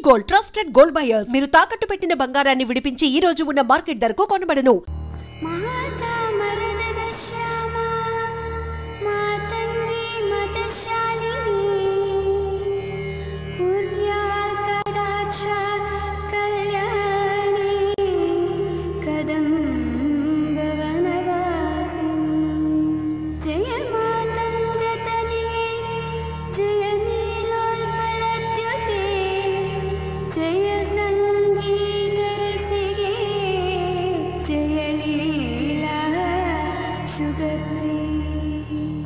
Gold, trusted gold buyers. మీరు తాకట్టు పెట్టిన బంగారాన్ని విడిపించి ఈ రోజు ఉన్న మార్కెట్ ధరకు కొనబడను.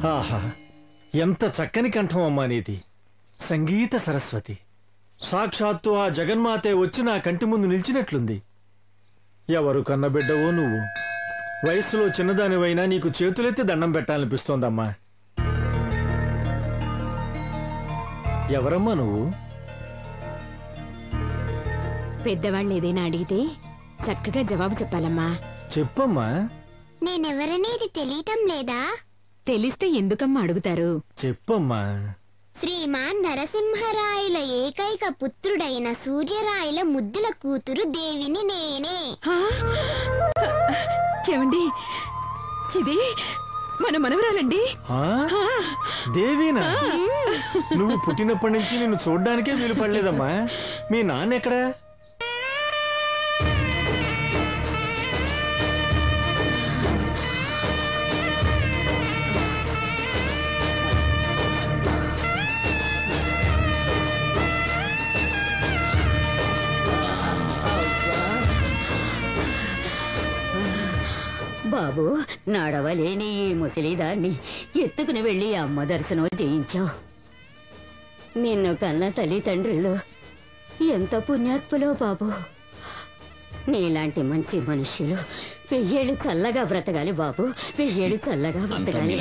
ఆహా, ఎంత చక్కని కంఠం అమ్మా నీది. సంగీత సరస్వతి. సాక్షాత్తు ఆ జగన్మాతే వచ్చి నా కంటి ముందు నిలిచినట్లుంది. ఎవరు కన్నబిడ్డవో నువ్వు. వయస్సులో చిన్నదానివైనా నీకు చేతులెత్తి దండం పెట్టాలనిపిస్తోందమ్మా. ఎవరమ్మా నువ్వు? పెద్దవాళ్ళు ఏదైనా అడిగితే చక్కగా జవాబు చెప్పాలమ్మా. చెప్పమ్మా. నేనెవరనేది తెలియటం లేదా? తెలిస్తే ఎందుకమ్మా అడుగుతారు? చెప్పమ్మా. శ్రీమాన్ నరసింహరాయల ఏకైక పుత్రుడైన సూర్యరాయల ముద్దుల కూతురు దేవిని నేనే. ఏమండి, ఇది మన మనవరాలండి. దేవినా? నువ్వు పుట్టినప్పటి నుంచి నిన్ను చూడ్డానికే వీలు పడలేదమ్మా. మీ నాన్న ఎక్కడా? బాబు, నడవలేని ఈ ముసలిదాన్ని ఎత్తుకుని వెళ్లి అమ్మ దర్శనం చేయించావు. నిన్ను కన్న తల్లిదండ్రులు ఎంత పుణ్యాత్ములో బాబు. నీలాంటి మంచి మనుష్యులు 1000 ఏళ్ళు చల్లగా బ్రతకాలి బాబు, 1000 ఏళ్ళు చల్లగా బ్రతకాలి.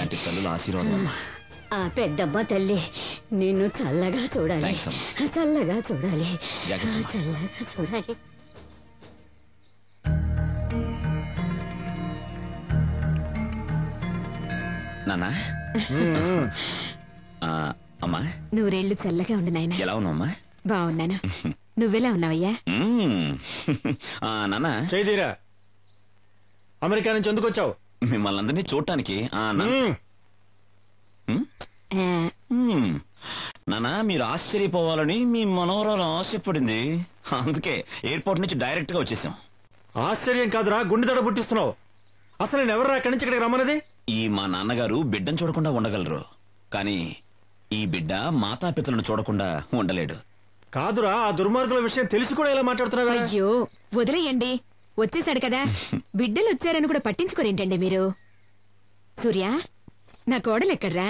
ఆ పెద్దమ్మ తల్లి నిన్ను చల్లగా చూడాలి, చల్లగా చూడాలి, చల్లగా చూడాలి. నాన్నా, అమ్మా, 100 ఏళ్ళు చల్లగా ఉండు నాయనా. ఎలా ఉన్నావమ్మా? బాగున్నాను. నువ్వెలా ఉన్నావయ్యా? నాన్న, చేదీరా. అమెరికా నుంచి ఎందుకు వచ్చావు? మిమ్మల్ని అందరినీ చూడటానికి. నాన్న, మీరు ఆశ్చర్యపోవాలని మీ మనవరాలు ఆశపడింది. అందుకే ఎయిర్పోర్ట్ నుంచి డైరెక్ట్ గా వచ్చేసాం. ఆశ్చర్యం కాదురా, గుండె దడ పుట్టిస్తున్నావు. అసలు నేను ఎవరు అక్కడి నుంచి ఇక్కడికి రమ్మన్నది? ఈ మా నాన్నగారు బిడ్డను చూడకుండా ఉండగలరు, కానీ ఈ బిడ్డ మాతాపితలను చూడకుండా ఉండలేడు. కాదురా, ఆ దుర్మార్గుల విషయం తెలిసి కూడా ఇలా మాట్లాడుతున్నావా? అయ్యో వదిలేయండి, వచ్చేసాడు కదా. బిడ్డలు వచ్చారని కూడా పట్టించుకోరేంటండి మీరు? సూర్య, నా కోడలు ఎక్కడ్రా?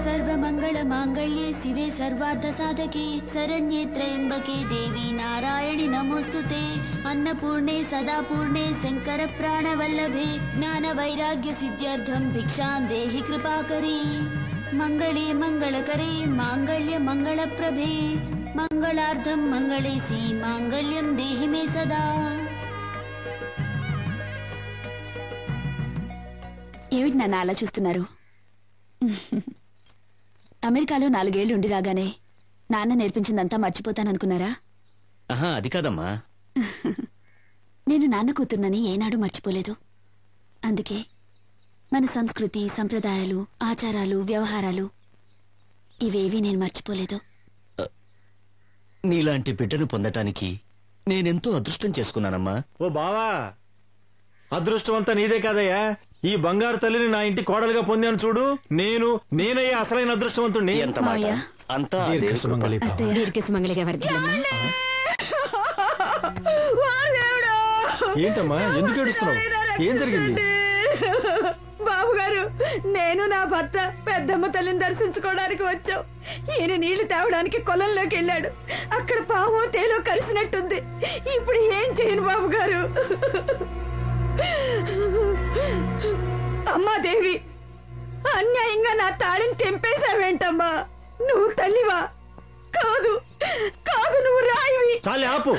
సర్వమంగళ మాంగళ్యే శివే సర్వార్థ సాధకే శరణ్యే త్రయంబకే దేవి నారాయణి నమోస్తుతే. అన్నపూర్ణే సదాపూర్ణే శంకర ప్రాణవల్లభే జ్ఞాన వైరాగ్య సిద్ధ్యర్థం భిక్షాం దేహి కృపాకరీ. మంగళే మంగళకరే మాంగళ్య మంగళప్రభే మంగళార్థం మంగళేసి మాంగళ్యం దేహి మే సదా. ఏమిటి నాన్న అలా చూస్తున్నారు? అమెరికాలో 4 ఏళ్లు ఉండి రాగానే నాన్న నేర్పించిందంతా మర్చిపోతాననుకున్నారా? అది కాదమ్మా. నేను నాన్న కూతుర్నని ఏనాడు మర్చిపోలేదు. అందుకే మన సంస్కృతి, సంప్రదాయాలు, ఆచారాలు, వ్యవహారాలు ఇవేవీ నేను మర్చిపోలేదు. నీలాంటి బిడ్డను పొందటానికి నేనెంతో అదృష్టం చేసుకున్నానమ్మా. ఓ బావా, అదృష్టం అంతా నీదే కాదయ్యా. ఈ బంగారు తల్లిని నా ఇంటి కోడలుగా పొందాను చూడు. నేనయ్యా అసలైన అదృష్టవంతుణ్ణి. దీర్ఘసుమంగళిగా వర్ధిల్లమ్మా. ఏంటమ్మా, ఎందుకు ఏడుస్తున్నావు? ఏం జరిగింది? బాబుగారు, నేను నా భర్త పెద్దమ్మ తల్లిని దర్శించుకోవడానికి వచ్చాం. ఈయన నీళ్లు తేవడానికి కొలంలోకి వెళ్ళాడు. అక్కడ పాము తేలో కలిసినట్టుంది. ఇప్పుడు ఏం చేయను బాబుగారు? అమ్మా దేవి, అన్యాయంగా నా తాళిని తెంపేశావేంటమ్మా? నువ్వు తల్లివా? కాదు కాదు, నువ్వు రాయివి. చాలే ఆపు.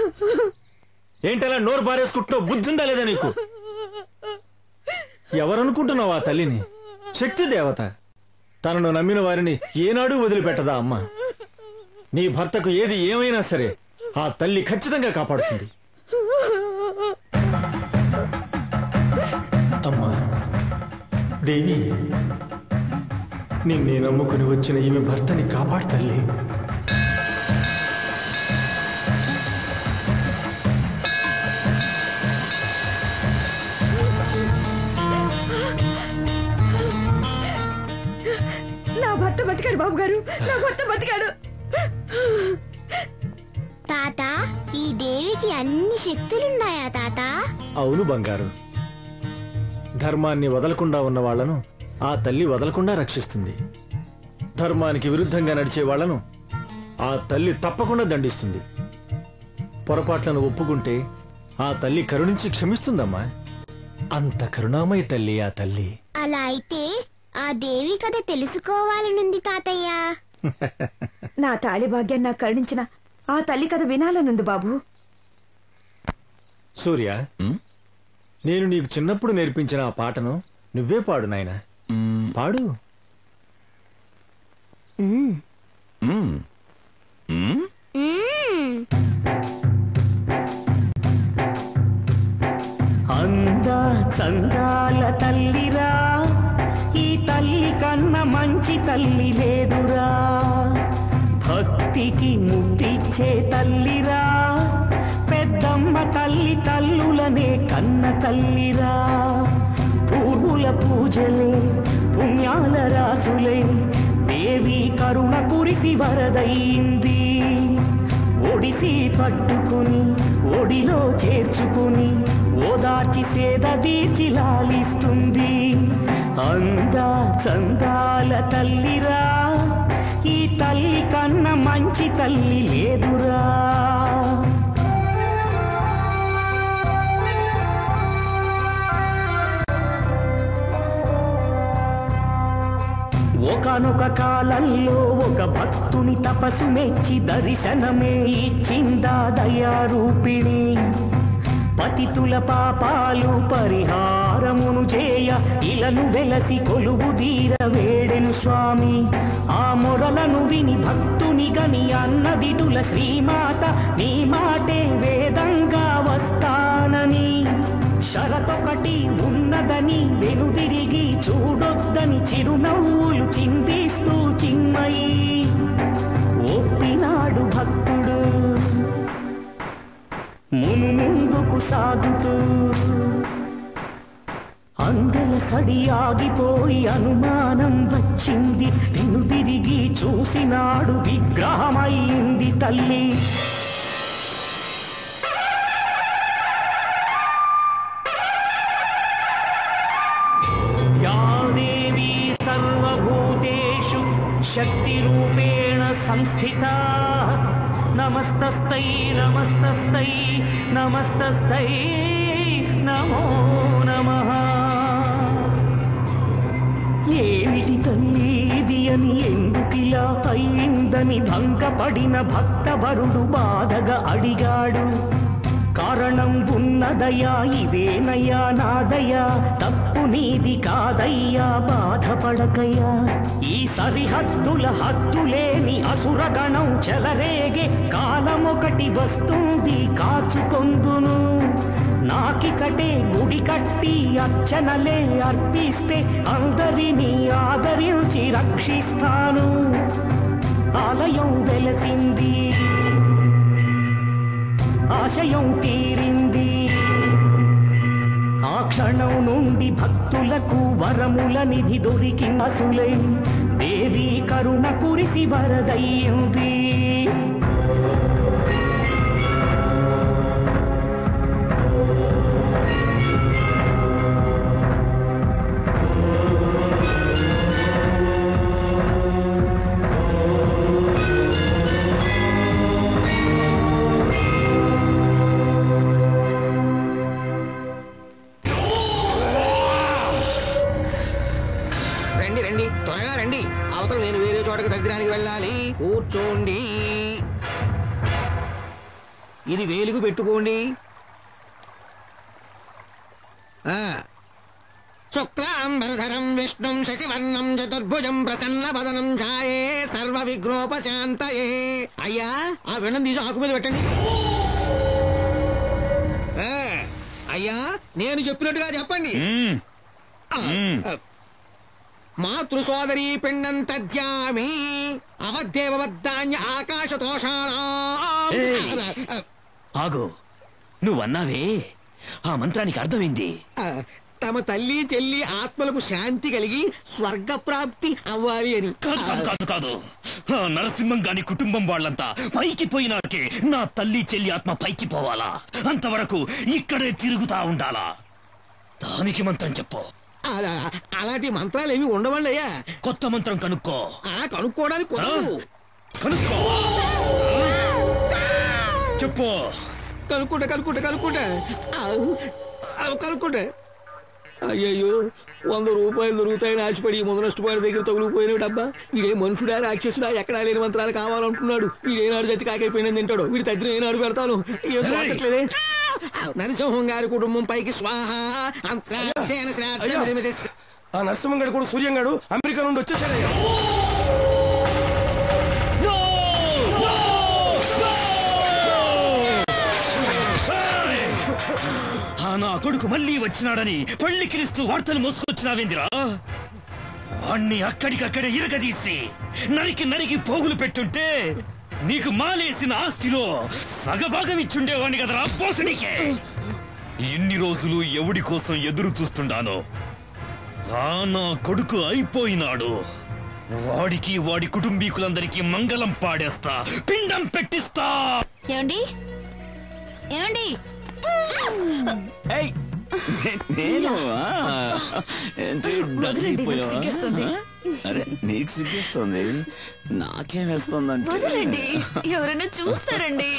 ఏంటలా నోరు బారేసుకుంటున్నావు? బుద్ధిందా లేదా నీకు? ఎవరనుకుంటున్నావు ఆ తల్లిని? శక్తి దేవత. తనను నమ్మిన వారిని ఏనాడూ వదిలిపెట్టదా అమ్మ. నీ భర్తకు ఏది ఏమైనా సరే ఆ తల్లి ఖచ్చితంగా కాపాడుతుంది. అమ్మా దేవి, నిన్నే నమ్ముకుని వచ్చిన ఈమె భర్తని కాపాడు తల్లి. నా భర్త బతికాడు బాబు గారు, నా భర్త బతికాడు. తాత, ఈ దేవికి అన్ని శక్తులున్నాయా తాత? అవును బంగారు. ధర్మాన్ని వదలకుండా ఉన్న వాళ్లను ఆ తల్లి వదలకుండా రక్షిస్తుంది. ధర్మానికి విరుద్ధంగా నడిచే వాళ్లను ఆ తల్లి తప్పకుండా దండిస్తుంది. పొరపాట్లను ఒప్పుకుంటే ఆ తల్లి కరుణించి క్షమిస్తుందమ్మా. అంత కరుణామయ తల్లి ఆ తల్లి. అలా అయితే ఆ దేవి కథ తెలుసుకోవాలనుంది తాతయ్య. నా తాళి భాగ్యాన్ని నాకు కరుణించిన ఆ తల్లి కథ వినాలనుంది బాబు. సూర్య, నేను నీకు చిన్నప్పుడు నేర్పించిన ఆ పాటను నువ్వే పాడు నాయనా. పాడు. అందా చందాల తల్లిరా, ఈ తల్లి కన్న మంచి తల్లి లేదురా. భక్తికి ముట్టిచ్చే తల్లిరా, పెద్దమ్మ తల్లి తల్లులనే కన్న తల్లిరా. పూర్వుల పూజలే పుణ్యాల రాసులే, దేవి కరుణ కురిసి వరదయింది. ఒడిసి పట్టుకుని ఒడిలో చేర్చుకుని ఓదార్చి సేద తీర్చి లాలిస్తుంది. అందా చందాల తల్లిరా, ఈ తల్లి కన్న మంచి తల్లి లేదురా. ఒకనొక కాలంలో ఒక భక్తుని తపస్సు మెచ్చి దర్శనమే ఇచ్చిందా దయారూపిణి. పతితుల పాపాలు పరిహారమును చేయ ఇలను వెలసి కొలువు దీర వేడెను స్వామి. ఆ మొరలను విని భక్తుని గని అన్నదిటుల శ్రీమాత, నీ మాటే వేదంగా వస్తానని. షరతొకటి ఉన్నదని వెనుదిరిగి చూడొద్దని చిరునవ్వులు చిందిస్తూ చిన్మయి ఒప్పినాడు భక్తుడు. ముందుకు సాగుతూ అందల సడి ఆగిపోయి అనుమానం వచ్చింది. వెనుదిరిగి చూసినాడు విగ్రహమైంది తల్లి. సర్వభూతేషు శక్తి రూపేణ సంస్థితా, నమస్తస్తై నమస్తస్తై నమస్తస్తై నమో నమః. ఏమిటి తల్లి ఇది అని ఎందుకిలా అయిందని భంగపడిన భక్తవరుడు బాధగా అడిగాడు. కారణం ఉన్నదయా, ఇదేనయ్యా నాదయా, తప్పు నీది కాదయ్యా, బాధపడకయ్యా. ఈ సరిహద్దుల హద్దులేని అసురగణం చెలరేగే కాలమొకటి వస్తుంది, కాచుకొందును. నాకిచటే గుడి కట్టి అర్చనలే అర్పిస్తే అందరినీ ఆదరించి రక్షిస్తాను. ఆలయం వెలసింది, ఆశయం తీరింది. ఆ క్షణం నుండి భక్తులకు వరముల నిధి దొరికింది. అసులై దేవి కరుణ కురిసి వరదయ్యింది. త్వరగా రండి, అవతల నేను వేరే చోటకి దగ్గరానికి వెళ్ళాలి. కూర్చోండి, ఇది వేలుగు పెట్టుకోండి. శుక్లాంబరధరం విష్ణుం శశివర్ణం చతుర్భుజం ప్రసన్నవదనం ఛాయే సర్వ విఘ్నోపశాంతయే. అయ్యా ఆ వెన్నం తీసి ఆకు మీద పెట్టండి. అయ్యా నేను చెప్పినట్టుగా చెప్పండి. మాతృ సోదరీ పిండం తద్యామి అవద్దేవద్ధాన్య ఆకాశతోషాణా. ఆగు, నువ్వన్నావే ఆ మంత్రానికి అర్థమైంది. తమ తల్లి చెల్లి ఆత్మలకు శాంతి కలిగి స్వర్గ ప్రాప్తి అవ్వాలి అని. కాదు, నరసింహం గాని కుటుంబం వాళ్ళంతా పైకి పోయినాకే నా తల్లి చెల్లి ఆత్మ పైకి పోవాలా? అంతవరకు ఇక్కడే తిరుగుతా ఉండాలా? దానికి మంత్రం చెప్పు. అలాంటి మంత్రాలు ఏమి ఉండవండి అయ్యా. కొత్త మంత్రం కనుక్కో. కనుక్కోవడానికి కనుక్కో చెప్పు. కనుక్కుంటే అయ్యయ్యో 100 రూపాయలు దొరుకుతాయని ఆశపడి మొదలష్టపోయిన దగ్గర తగులుకుపోయిన డబ్బా. వీడే మనుషుడా రాక్షసుడా ఎక్కడా లేని మంత్రాలు కావాలంటున్నాడు. వీడేనాడు జతి కాకైపోయిన తింటాడు. వీడి తగ్గిన ఏనాడు పెడతాను. నరసింహం గారి కుటుంబం పైకి స్వాహ. ఆ నరసింహం గారు కూడా సూర్యం గారు అమెరికా నుండి వచ్చేసారయ్యా. నా కొడుకు మళ్ళీ వచ్చినాడని పళ్ళికిరిస్తూ వార్తలు మోసుకొచ్చినావేందిరా? వాణ్ణి అక్కడికక్కడే ఇరగదీసి నరికి పోగులు పెట్టుంటే నీకు మాలేసిన ఆస్తిలో సగభాగం ఇచ్చుండేవాణ్ణి కదరా పోసడికే. ఇన్ని రోజులు ఎవడి కోసం ఎదురు చూస్తుండానో నా కొడుకు అయిపోయినాడు. వాడికి వాడి కుటుంబీకులందరికీ మంగళం పాడేస్తా, పిండం పెట్టిస్తా. ఏమండి ఏమండి నేను అరే నీకు సిగ్గేస్తుంది, నాకేం వేస్తుందంటే ఎవరైనా చూస్తారండి.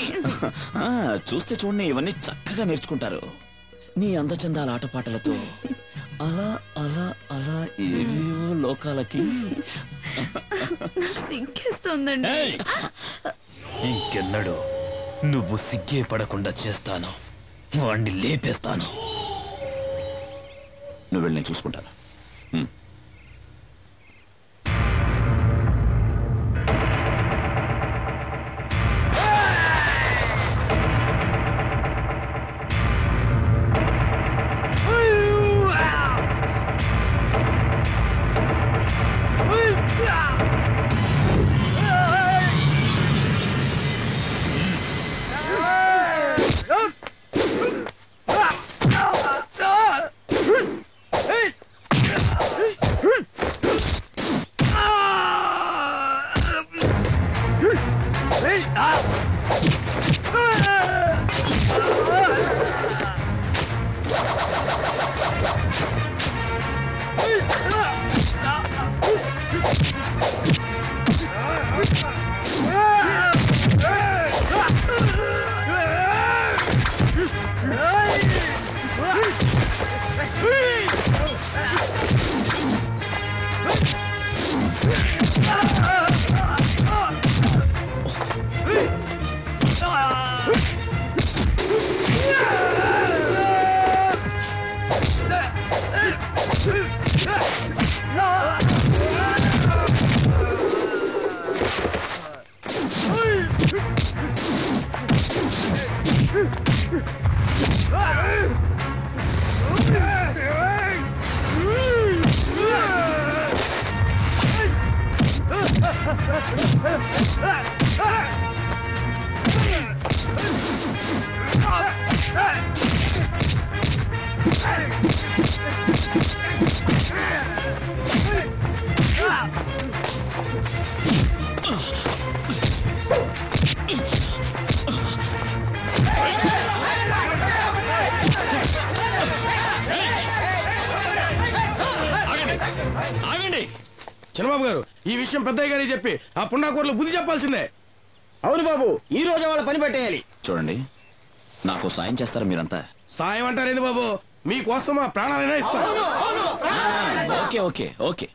చూస్తే చూడండి, ఇవన్నీ చక్కగా నేర్చుకుంటారు. నీ అందచందాల ఆటపాటలతో అలా అలా అలా ఏవేవో లోకాలకి. సిగ్గేస్తుందండి. ఇంకెన్నడు నువ్వు సిగ్గే పడకుండా చేస్తాను, వాణ్ణి లేపేస్తాను. నువ్వు వెళ్ళి నేను చూసుకుంటాను. చిన్నబాబు గారు, ఈ విషయం పెద్దయ్య గారికి చెప్పి ఆ పుండాకోర్లు బుద్ధి చెప్పాల్సిందే. అవును బాబు, ఈ రోజు వాళ్ళ పని పెట్టేయాలి. చూడండి, నాకు సాయం చేస్తారా మీరంతా? సాయం అంటారేంది బాబు, మీకోసం మా ప్రాణాలైనా ఇస్తాం. Okay okay okay.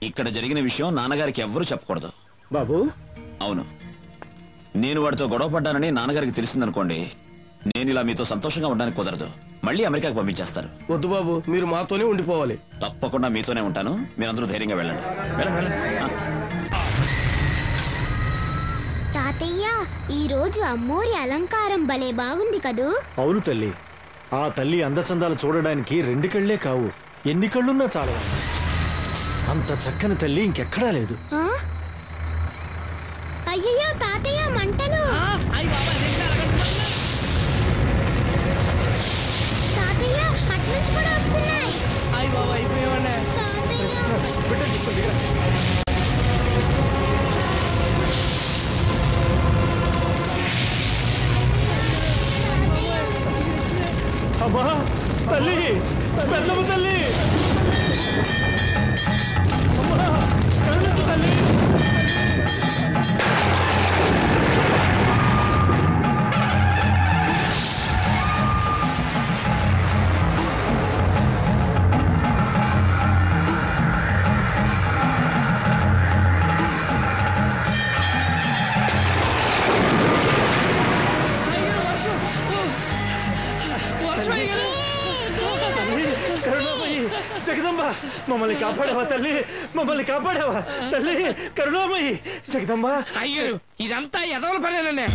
ఇక్కడ జరిగిన విషయం నాన్నగారికి ఎవ్వరూ చెప్పకూడదు. బాబు అవును, నేను వాడితో గొడవ పడ్డానని నాన్నగారికి తెలిసిందనుకోండి, నేను ఇలా మీతో సంతోషంగా ఉండడానికి కుదరదు. మళ్ళీ అమెరికాకు పంపించేస్తారు. వద్దు బాబు, మీరు మాతోనే ఉండిపోవాలి. తప్పకుండా మీతోనే ఉంటాను. మీరందరూ ధైర్యంగా వెళ్ళండి. తాతయ్య ఈ రోజు అమ్మోరి అలంకారం భలే బాగుంది కదూ. అవును తల్లి, ఆ తల్లి అందచందాలు చూడడానికి 2 కళ్ళే కావు, ఎన్ని కళ్ళున్నా చాలు. అంత చక్కని తల్లి ఇంకెక్కడా లేదు. అయ్యయ్యో తాతయ్య మంటలు. తాతయ్య అట్నుంచి కూడా వస్తున్నాయి. అమ్మా తల్లి, పెద్దమ్మ తల్లి, అమ్మా కరుణించు తల్లి. జగదంబ, మమ్మల్ని కాపాడావా తల్లి, మమ్మల్ని కాపాడావా తల్లి, కరుణామయి జగదంబ. అయ్యారు ఇదంతా ఎదవల పనేనండి.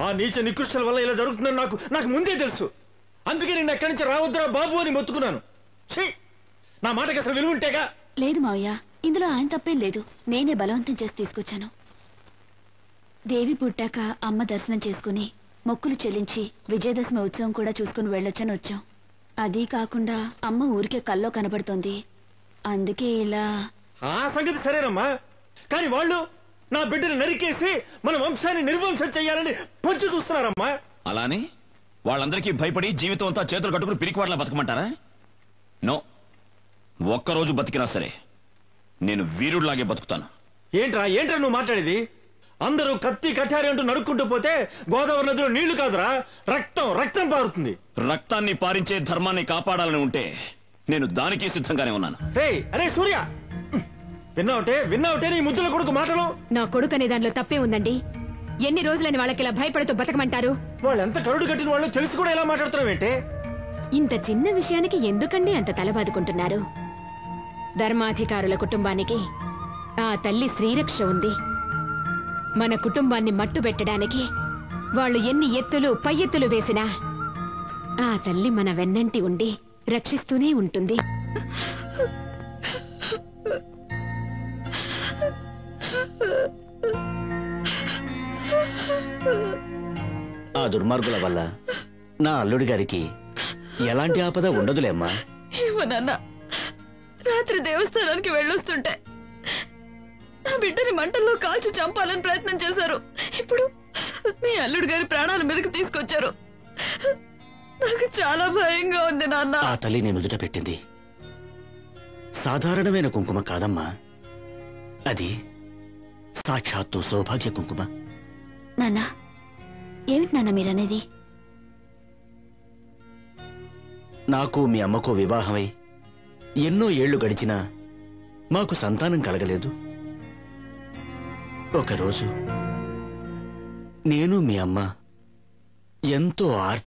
ఆ నీచ నికృష్టుల వల్ల ఇలా జరుగుతుందని నాకు ముందే తెలుసు. అందుకే నేను ఎక్కడి నుంచి రావద్దురా బాబు అని మొత్తుకున్నాను. నా మాటకి అసలు విలువ ఉంటేగా. లేదు మావయ్య, ఇందులో ఆయన తప్పేం లేదు. నేనే బలవంతం చేసి తీసుకొచ్చాను. దేవి పుట్టాక అమ్మ దర్శనం చేసుకుని మొక్కులు చెల్లించి విజయదశమి ఉత్సవం కూడా చూసుకుని వెళ్ళొచ్చని వచ్చాం. అదీ కాకుండా అమ్మ ఊరికే కల్లో కనబడుతోంది. అందుకే ఇలా. ఆ సంగతి సరేనమ్మా, కానీ వాళ్ళు నా బిడ్డను నరికేసి మన వంశాన్ని నిర్వంశం చెయ్యాలని పొంచి చూస్తున్నారమ్మా. అలానే వాళ్ళందరికీ భయపడి జీవితం అంతా చేతులు కట్టుకుని పిరికివాట్లా బతకమంటారా? నో, ఒక్కరోజు బతికినా సరే నేను వీరుడిలాగే బతుకుతాను. ఏంట్రా నువ్వు మాట్లాడేది? అందరూ కత్తి కఠారి అంటూ నరుక్కుంటూ పోతే గోదావరి నదిలో నీళ్లు కాదురా, రక్తం పారుతుంది. రక్తాన్ని పారించే ధర్మాన్ని కాపాడాలని ఉంటే నేను దానికి సిద్ధంగానే ఉన్నాను. అరే సూర్య, విన్నావుటే నీ ముద్దుల కొడుకు మాటలు. నా కొడుకు అనే దానిలో తప్పే ఉందండి. ఎన్ని రోజులని వాళ్ళకి ఇలా భయపడుతూ బతకమంటారు? వాళ్ళు ఎంత కరుడు కట్టిన వాళ్ళు తెలిసి కూడా ఎలా మాట్లాడుతున్నావేంటే? ఇంత చిన్న విషయానికి ఎందుకండి అంత తలబాదుకుంటున్నారు? ధర్మాధికారుల కుటుంబానికి ఆ తల్లి శ్రీరక్ష ఉంది. మన కుటుంబాన్ని మట్టు పెట్టడానికి వాళ్ళు ఎన్ని ఎత్తులు పై ఎత్తులు వేసినా ఆ తల్లి మన వెన్నంటి ఉండి రక్షిస్తూనే ఉంటుంది. ఆ దుర్మార్గుల వల్ల నా అల్లుడి గారికి ఎలాంటి ఆపద ఉండదులేమ్మా. ఏమో నాన్న, రాత్రి దేవస్థానానికి వెళ్ళొస్తుంటే నా బిడ్డని మంటల్లో కాల్చి చంపాలని ప్రయత్నం చేశారు. ఇప్పుడు మీ అల్లుడు గారి ప్రాణాల మీదకి తీసుకొచ్చారు. నాకు చాలా భయంగా ఉంది నాన్న. ఆ తల్లి నేను నుదుట పెట్టింది సాధారణమైన కుంకుమ కాదమ్మా, అది సాక్షాత్తు సౌభాగ్య కుంకుమ. నాన్న, ఏమిటి నాన్న మీరనేది? నాకు మీ అమ్మకు వివాహమై ఎన్నో ఏళ్లు గడిచినా మాకు సంతానం కలగలేదు. ఒకరోజు నేను మీ అమ్మ ఎంతో